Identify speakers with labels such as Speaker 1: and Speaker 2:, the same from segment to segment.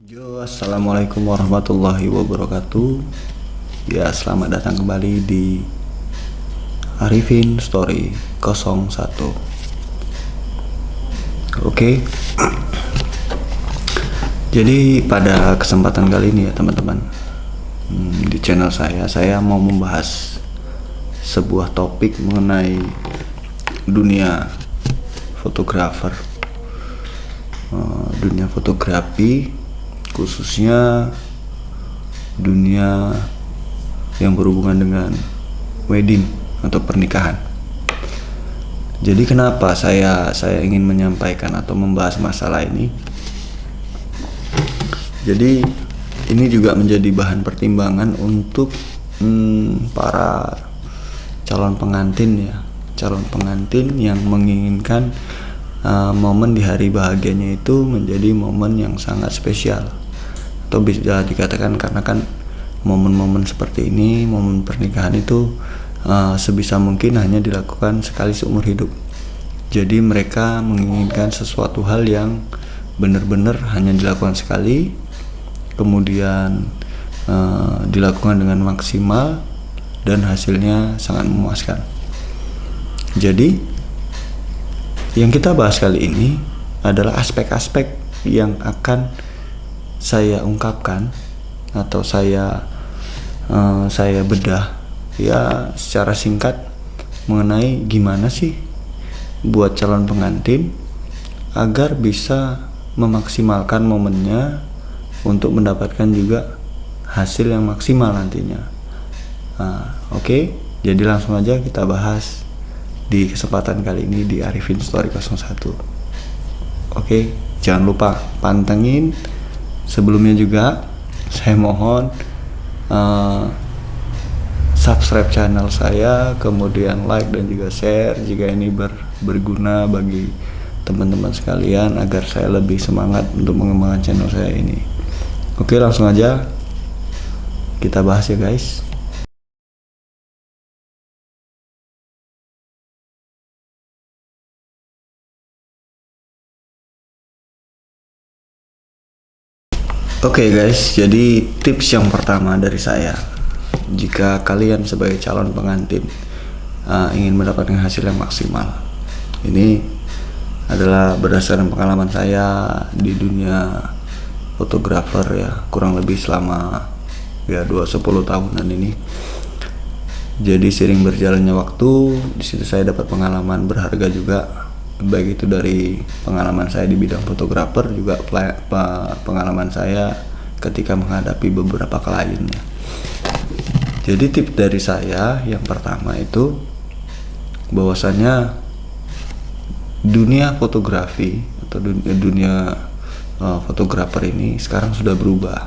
Speaker 1: Assalamualaikum warahmatullahi wabarakatuh. Ya, selamat datang kembali di Arifin Story 01. Oke. Jadi pada kesempatan kali ini ya teman-teman, di channel saya mau membahas sebuah topik mengenai dunia fotografer, dunia fotografi, khususnya dunia yang berhubungan dengan wedding atau pernikahan. Jadi kenapa saya ingin menyampaikan atau membahas masalah ini? Jadi ini juga menjadi bahan pertimbangan untuk para calon pengantin ya, calon pengantin yang menginginkan momen di hari bahagianya itu menjadi momen yang sangat spesial, atau bisa dikatakan karena kan momen-momen seperti ini, momen pernikahan itu sebisa mungkin hanya dilakukan sekali seumur hidup. Jadi mereka menginginkan sesuatu hal yang benar-benar hanya dilakukan sekali, kemudian dilakukan dengan maksimal dan hasilnya sangat memuaskan. Jadi yang kita bahas kali ini adalah aspek-aspek yang akan saya ungkapkan atau saya bedah ya secara singkat mengenai gimana sih buat calon pengantin agar bisa memaksimalkan momennya untuk mendapatkan juga hasil yang maksimal nantinya. Oke, jadi langsung aja kita bahas di kesempatan kali ini di Arifin Story 01. Oke, jangan lupa pantengin. Sebelumnya juga saya mohon subscribe channel saya, kemudian like dan juga share jika ini berguna bagi teman-teman sekalian agar saya lebih semangat untuk mengembangkan channel saya ini. Oke, langsung aja kita bahas ya guys. Oke guys, jadi tips yang pertama dari saya, jika kalian sebagai calon pengantin ingin mendapatkan hasil yang maksimal, ini adalah berdasarkan pengalaman saya di dunia fotografer ya, kurang lebih selama ya 10 tahunan ini. Jadi sering berjalannya waktu, di situ saya dapat pengalaman berharga juga, baik itu dari pengalaman saya di bidang fotografer, juga pengalaman saya ketika menghadapi beberapa kliennya. Jadi tips dari saya yang pertama itu bahwasanya dunia fotografi atau dunia fotografer ini sekarang sudah berubah,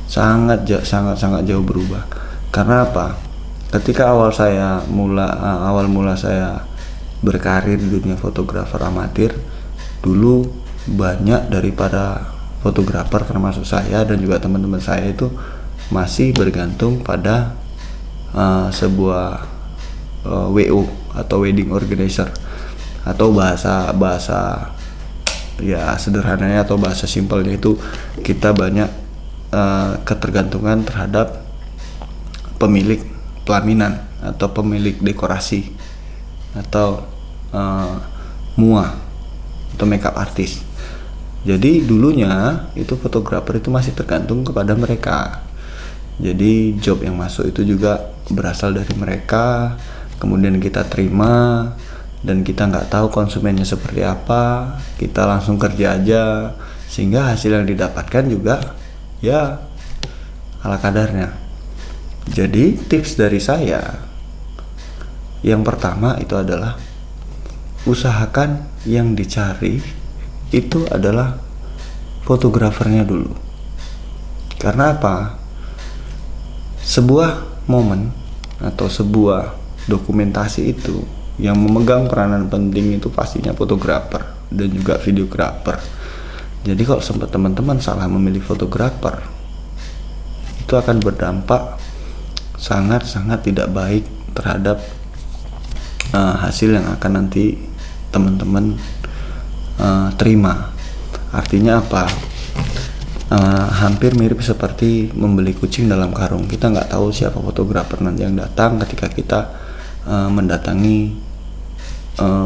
Speaker 1: sangat jauh berubah. Karena apa? Ketika awal mula saya berkarir di dunia fotografer amatir, dulu banyak daripada fotografer termasuk saya dan juga teman-teman saya itu masih bergantung pada sebuah WO atau wedding organizer, atau bahasa ya sederhananya atau bahasa simpelnya itu kita banyak ketergantungan terhadap pemilik pelaminan atau pemilik dekorasi atau MUA atau makeup artist. Jadi dulunya itu fotografer itu masih tergantung kepada mereka. Jadi job yang masuk itu juga berasal dari mereka, kemudian kita terima dan kita nggak tahu konsumennya seperti apa, kita langsung kerja aja, sehingga hasil yang didapatkan juga ya ala kadarnya. Jadi tips dari saya yang pertama itu adalah usahakan yang dicari itu adalah fotografernya dulu. Karena apa? Sebuah momen atau sebuah dokumentasi itu yang memegang peranan penting itu pastinya fotografer dan juga videografer. Jadi kalau sempat teman-teman salah memilih fotografer, itu akan berdampak sangat-sangat tidak baik terhadap hasil yang akan nanti teman-teman terima. Artinya apa? hampir mirip seperti membeli kucing dalam karung. Kita nggak tahu siapa fotografer nanti yang datang ketika kita mendatangi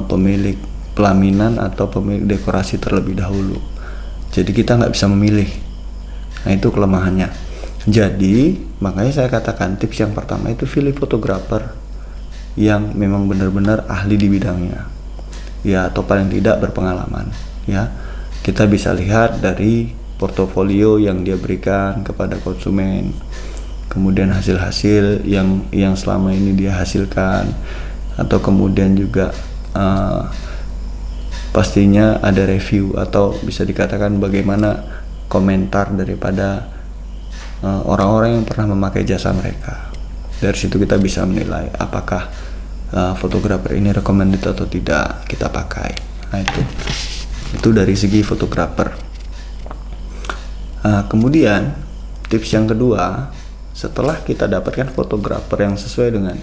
Speaker 1: pemilik pelaminan atau pemilik dekorasi terlebih dahulu. Jadi kita nggak bisa memilih. Nah, itu kelemahannya. Jadi makanya saya katakan tips yang pertama itu pilih fotografer yang memang benar-benar ahli di bidangnya, ya, atau paling tidak berpengalaman, ya. Kita bisa lihat dari portofolio yang dia berikan kepada konsumen, kemudian hasil-hasil yang selama ini dia hasilkan, atau kemudian juga pastinya ada review atau bisa dikatakan bagaimana komentar daripada orang-orang yang pernah memakai jasa mereka. Dari situ kita bisa menilai apakah fotografer ini recommended atau tidak kita pakai. Nah, itu dari segi fotografer. Kemudian tips yang kedua, setelah kita dapatkan fotografer yang sesuai dengan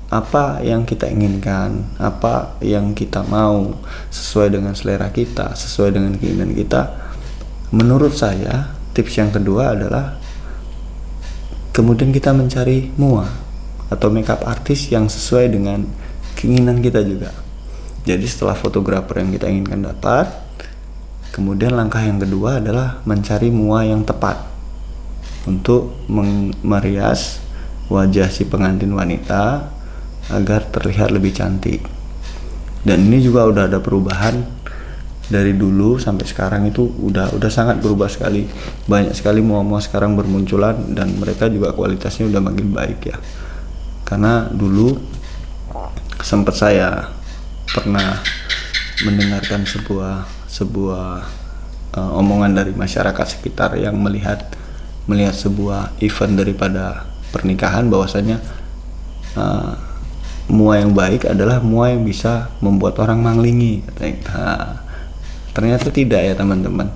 Speaker 1: apa yang kita inginkan, apa yang kita mau, sesuai dengan selera kita, sesuai dengan keinginan kita, menurut saya tips yang kedua adalah kemudian kita mencari MUA atau makeup artist yang sesuai dengan keinginan kita juga. Jadi setelah fotografer yang kita inginkan dapat, kemudian langkah yang kedua adalah mencari MUA yang tepat untuk merias wajah si pengantin wanita agar terlihat lebih cantik. Dan ini juga udah ada perubahan dari dulu sampai sekarang, itu udah sangat berubah sekali. Banyak sekali MUA sekarang bermunculan dan mereka juga kualitasnya udah makin baik, ya. Karena dulu sempat saya pernah mendengarkan sebuah omongan dari masyarakat sekitar yang melihat sebuah event daripada pernikahan, bahwasanya MUA yang baik adalah MUA yang bisa membuat orang manglingi. Ternyata tidak, ya teman-teman.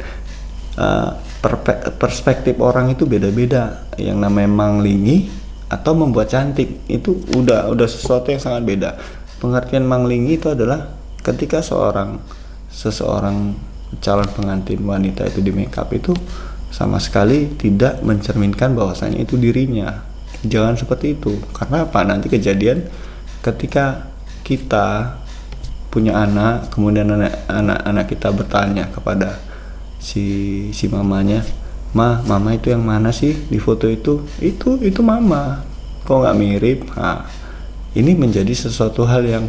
Speaker 1: Perspektif orang itu beda-beda. Yang namanya manglingi atau membuat cantik itu udah sesuatu yang sangat beda. Pengertian manglingi itu adalah ketika seseorang calon pengantin wanita itu di makeup itu sama sekali tidak mencerminkan bahwasanya itu dirinya. Jangan seperti itu. Karena apa? Nanti kejadian ketika kita punya anak, kemudian anak kita bertanya kepada si mamanya, mama itu yang mana sih di foto itu mama, kok nggak mirip? Nah, ini menjadi sesuatu hal yang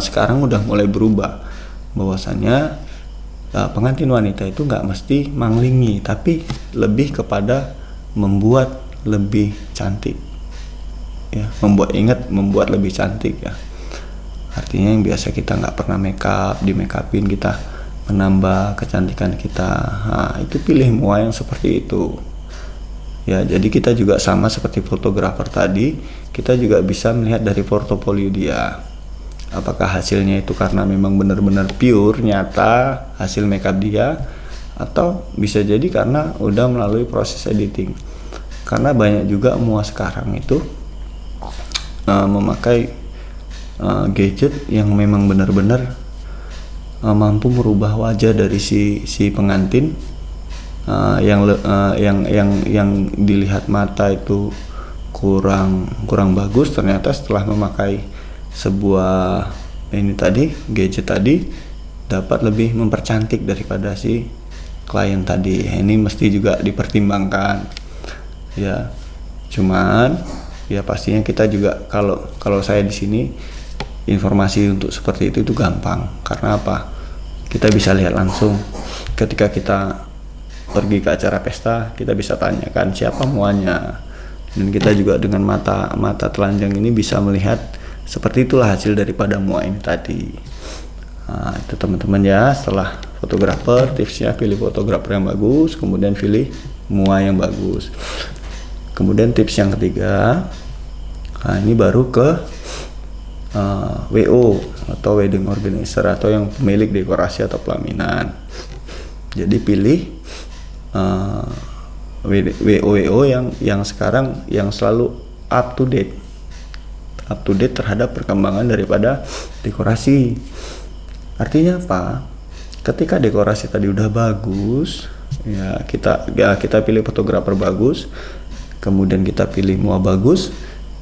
Speaker 1: sekarang udah mulai berubah, bahwasanya pengantin wanita itu nggak mesti manglingi, tapi lebih kepada membuat lebih cantik, ya, membuat lebih cantik, ya. Artinya yang biasa kita nggak pernah di makeupin, kita menambah kecantikan kita. Nah, itu pilih MUA yang seperti itu, ya. Jadi kita juga sama seperti fotografer tadi, kita juga bisa melihat dari portofolio dia, apakah hasilnya itu karena memang benar-benar pure, nyata hasil makeup dia, atau bisa jadi karena udah melalui proses editing. Karena banyak juga MUA sekarang itu memakai gadget yang memang benar-benar mampu merubah wajah dari si pengantin, yang dilihat mata itu kurang bagus, ternyata setelah memakai sebuah gadget tadi dapat lebih mempercantik daripada si klien tadi. Ini mesti juga dipertimbangkan, ya. Cuman ya pastinya kita juga kalau saya di sini informasi untuk seperti itu gampang. Karena apa? Kita bisa lihat langsung ketika kita pergi ke acara pesta, kita bisa tanyakan siapa MUA-nya, dan kita juga dengan mata telanjang ini bisa melihat seperti itulah hasil daripada MUA ini tadi. Nah, itu teman-teman, ya. Setelah fotografer, tipsnya pilih fotografer yang bagus, kemudian pilih MUA yang bagus. Kemudian tips yang ketiga, nah ini baru ke WO atau wedding organizer, atau yang pemilik dekorasi atau pelaminan. Jadi pilih WO yang sekarang yang selalu up to date terhadap perkembangan daripada dekorasi. Artinya apa? Ketika dekorasi tadi udah bagus, Kita pilih fotografer bagus, kemudian kita pilih mua bagus,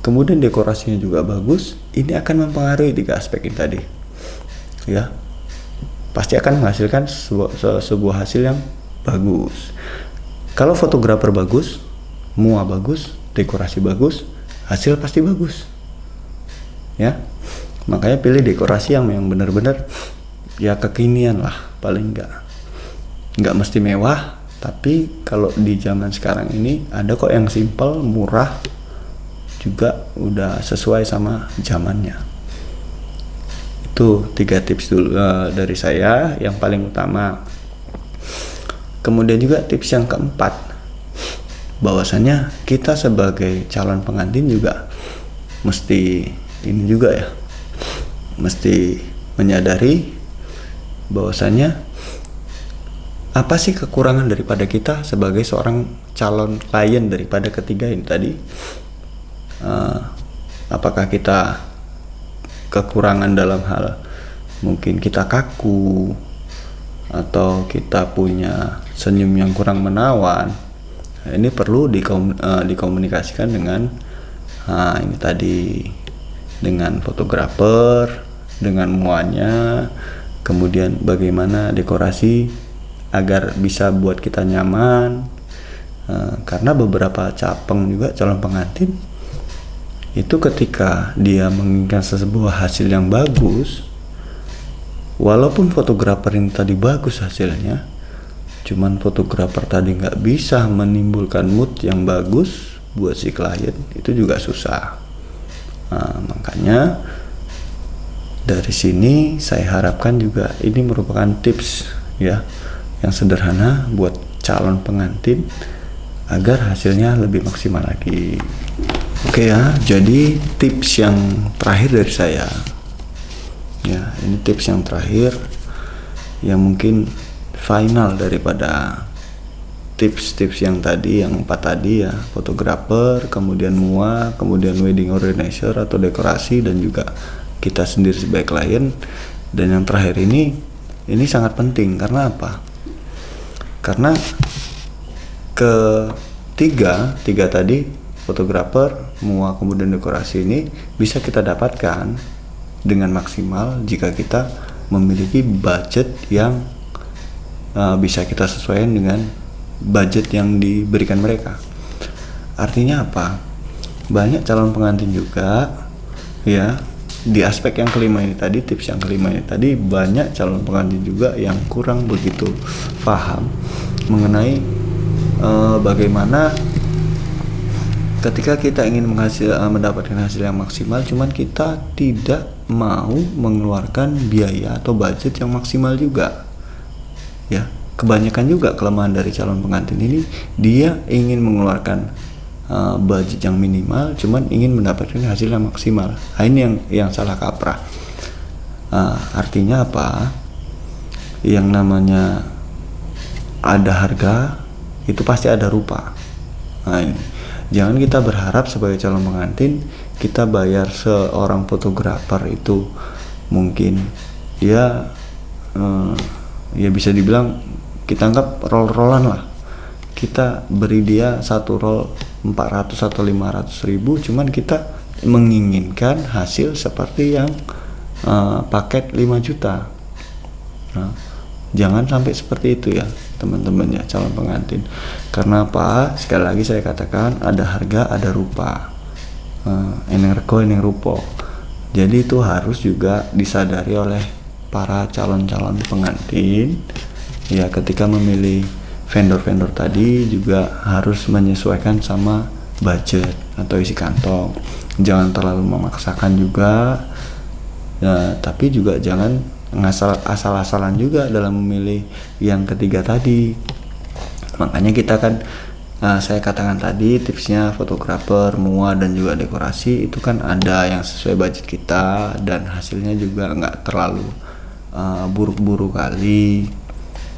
Speaker 1: kemudian dekorasinya juga bagus. Ini akan mempengaruhi 3 aspek ini tadi, ya. Pasti akan menghasilkan sebuah hasil yang bagus. Kalau fotografer bagus, mua bagus, dekorasi bagus, hasil pasti bagus, ya. Makanya pilih dekorasi yang benar-benar ya kekinian lah, paling nggak mesti mewah, tapi kalau di zaman sekarang ini ada kok yang simple, murah, juga udah sesuai sama zamannya. Itu 3 tips dulu dari saya yang paling utama. Kemudian juga tips yang keempat, bahwasanya kita sebagai calon pengantin juga mesti ini juga ya, mesti menyadari bahwasanya apa sih kekurangan daripada kita sebagai seorang calon klien daripada ketiga ini tadi. Apakah kita kekurangan dalam hal mungkin kita kaku, atau kita punya senyum yang kurang menawan. Ini perlu dikomunikasikan dengan ini tadi, dengan fotografer, dengan muanya, kemudian bagaimana dekorasi agar bisa buat kita nyaman. Karena beberapa juga calon pengantin itu ketika dia menginginkan sebuah hasil yang bagus, walaupun fotografer ini tadi bagus hasilnya, cuman fotografer tadi nggak bisa menimbulkan mood yang bagus buat si klien, itu juga susah. Makanya dari sini saya harapkan juga ini merupakan tips ya yang sederhana buat calon pengantin agar hasilnya lebih maksimal lagi. Oke ya, jadi tips yang terakhir dari saya ya, ini tips yang terakhir yang mungkin final daripada tips-tips yang tadi, yang 4 tadi ya, fotografer, kemudian mua, kemudian wedding organizer atau dekorasi, dan juga kita sendiri sebagai klien. Dan yang terakhir ini sangat penting. Karena apa? Karena tiga tadi, fotografer, mua, kemudian dekorasi, ini bisa kita dapatkan dengan maksimal jika kita memiliki budget yang bisa kita sesuaikan dengan budget yang diberikan mereka. Artinya apa? Banyak calon pengantin juga ya, di aspek yang kelima ini tadi, tips yang kelima ini tadi, banyak calon pengantin juga yang kurang begitu paham mengenai bagaimana ketika kita ingin mendapatkan hasil yang maksimal, cuman kita tidak mau mengeluarkan biaya atau budget yang maksimal juga ya. Kebanyakan juga kelemahan dari calon pengantin ini, dia ingin mengeluarkan budget yang minimal, cuman ingin mendapatkan hasil yang maksimal. Ini yang salah kaprah. Artinya apa? Yang namanya ada harga itu pasti ada rupa. Ini jangan kita berharap sebagai calon pengantin kita bayar seorang fotografer itu mungkin ya bisa dibilang kita anggap roll-rollan lah. Kita beri dia satu roll 400 atau 500 ribu, cuman kita menginginkan hasil seperti yang paket 5 juta. Jangan sampai seperti itu ya teman-teman ya, calon pengantin. Karena apa? Sekali lagi saya katakan, ada harga, ada rupa. Eneng rego, eneng rupo. Jadi itu harus juga disadari oleh para calon-calon pengantin ya, ketika memilih vendor-vendor tadi juga harus menyesuaikan sama budget atau isi kantong. Jangan terlalu memaksakan juga ya, tapi juga jangan asal-asalan juga dalam memilih yang ketiga tadi. Makanya kita kan saya katakan tadi tipsnya fotografer, mua, dan juga dekorasi itu kan ada yang sesuai budget kita dan hasilnya juga nggak terlalu buruk-buruk kali.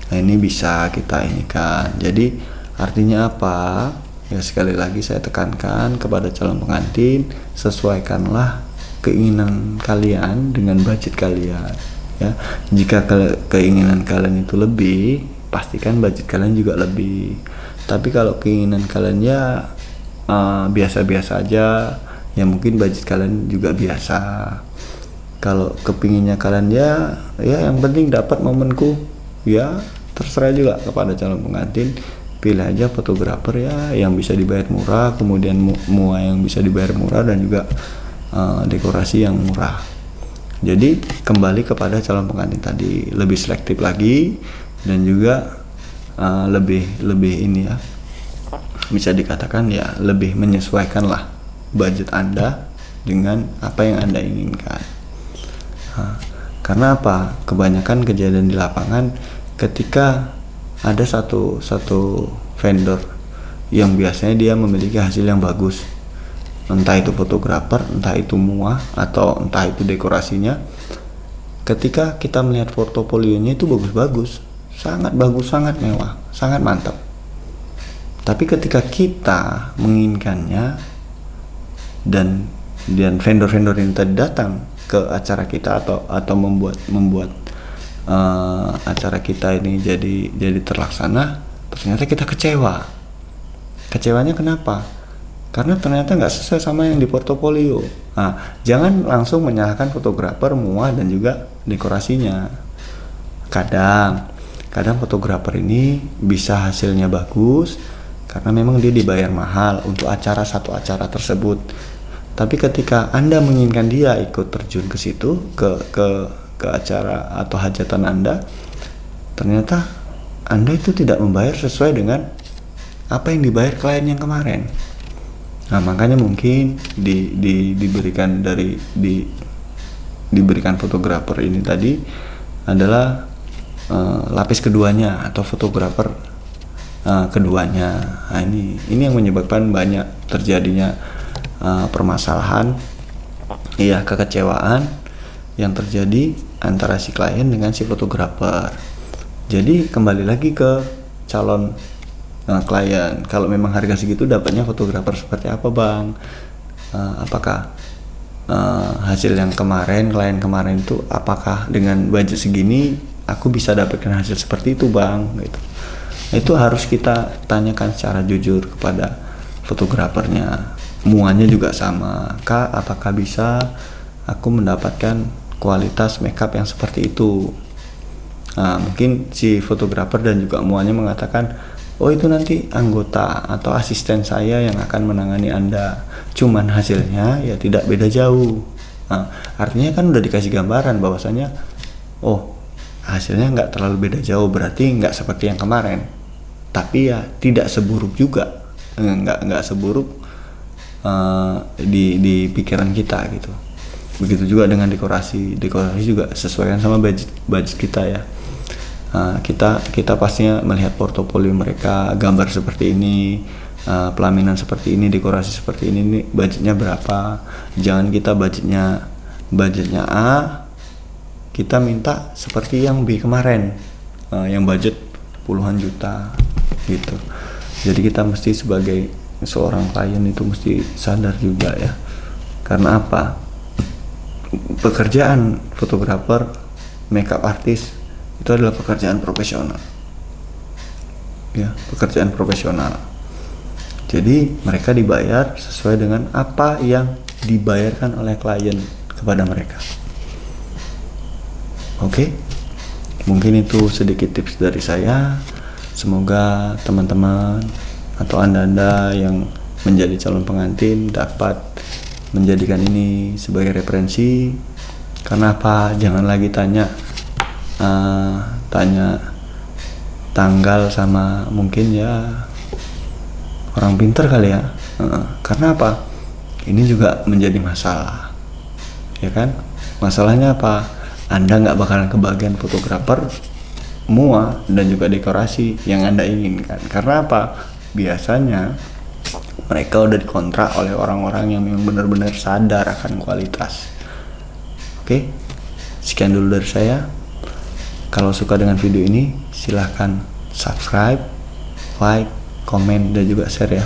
Speaker 1: Nah, ini bisa kita inikan. Jadi artinya apa? Ya sekali lagi saya tekankan kepada calon pengantin, sesuaikanlah keinginan kalian dengan budget kalian. Ya, jika keinginan kalian itu lebih, pastikan budget kalian juga lebih. Tapi kalau keinginan kalian ya biasa-biasa aja, ya mungkin budget kalian juga biasa. Kalau kepinginnya kalian ya yang penting dapat momenku, ya terserah juga kepada calon pengantin. Pilih aja fotografer ya yang bisa dibayar murah, kemudian mua yang bisa dibayar murah, dan juga dekorasi yang murah. Jadi kembali kepada calon pengantin tadi, lebih selektif lagi, dan juga lebih ini ya, bisa dikatakan ya lebih menyesuaikan lah budget Anda dengan apa yang Anda inginkan. Karena apa? Kebanyakan kejadian di lapangan ketika ada satu vendor yang biasanya dia memiliki hasil yang bagus, entah itu fotografer, entah itu mua, atau entah itu dekorasinya. Ketika kita melihat portofolionya itu bagus-bagus, sangat bagus, sangat mewah, sangat mantap. Tapi ketika kita menginginkannya dan vendor-vendor ini tadi datang ke acara kita atau membuat acara kita ini jadi terlaksana, ternyata kita kecewa. Kecewanya kenapa? Karena ternyata nggak sesuai sama yang di portofolio. Nah, jangan langsung menyalahkan fotografer, mua, dan juga dekorasinya. Kadang fotografer ini bisa hasilnya bagus karena memang dia dibayar mahal untuk satu acara tersebut. Tapi ketika Anda menginginkan dia ikut terjun ke situ, ke acara atau hajatan Anda, ternyata Anda itu tidak membayar sesuai dengan apa yang dibayar klien yang kemarin. Nah, makanya mungkin diberikan fotografer ini tadi adalah lapis keduanya atau fotografer keduanya. Nah, ini yang menyebabkan banyak terjadinya permasalahan, kekecewaan yang terjadi antara si klien dengan si fotografer. Jadi kembali lagi ke calon klien, kalau memang harga segitu dapatnya fotografer seperti apa bang? Apakah hasil yang klien kemarin itu, apakah dengan budget segini aku bisa dapatkan hasil seperti itu bang? Gitu. Itu harus kita tanyakan secara jujur kepada fotografernya. Muanya juga sama, kak, apakah bisa aku mendapatkan kualitas makeup yang seperti itu? Nah, mungkin si fotografer dan juga muanya mengatakan, oh itu nanti anggota atau asisten saya yang akan menangani Anda, cuman hasilnya ya tidak beda jauh. Nah, artinya kan udah dikasih gambaran bahwasanya oh hasilnya nggak terlalu beda jauh, berarti nggak seperti yang kemarin, tapi ya tidak seburuk juga, nggak seburuk di pikiran kita gitu. Begitu juga dengan dekorasi juga sesuaikan sama budget kita ya. Kita pastinya melihat portofolio mereka, gambar seperti ini, pelaminan seperti ini, dekorasi seperti ini budgetnya berapa. Jangan kita budgetnya A, kita minta seperti yang B kemarin, yang budget puluhan juta gitu. Jadi kita mesti sebagai seorang klien itu mesti sadar juga ya. Karena apa? Pekerjaan fotografer, makeup artist itu adalah pekerjaan profesional. Ya, pekerjaan profesional. Jadi mereka dibayar sesuai dengan apa yang dibayarkan oleh klien kepada mereka. Oke? Mungkin itu sedikit tips dari saya. Semoga teman-teman atau anda yang menjadi calon pengantin dapat menjadikan ini sebagai referensi. Karena apa? Jangan lagi tanya tanggal sama mungkin ya orang pinter kali ya. Karena apa? Ini juga menjadi masalah, ya kan? Masalahnya apa? Anda nggak bakalan kebagian fotografer, mua, dan juga dekorasi yang Anda inginkan. Karena apa? Biasanya mereka udah dikontrak oleh orang-orang yang memang benar-benar sadar akan kualitas. Oke, sekian dulu dari saya. Kalau suka dengan video ini, silahkan subscribe, like, komen, dan juga share ya.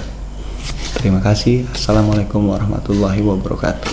Speaker 1: Terima kasih. Assalamualaikum warahmatullahi wabarakatuh.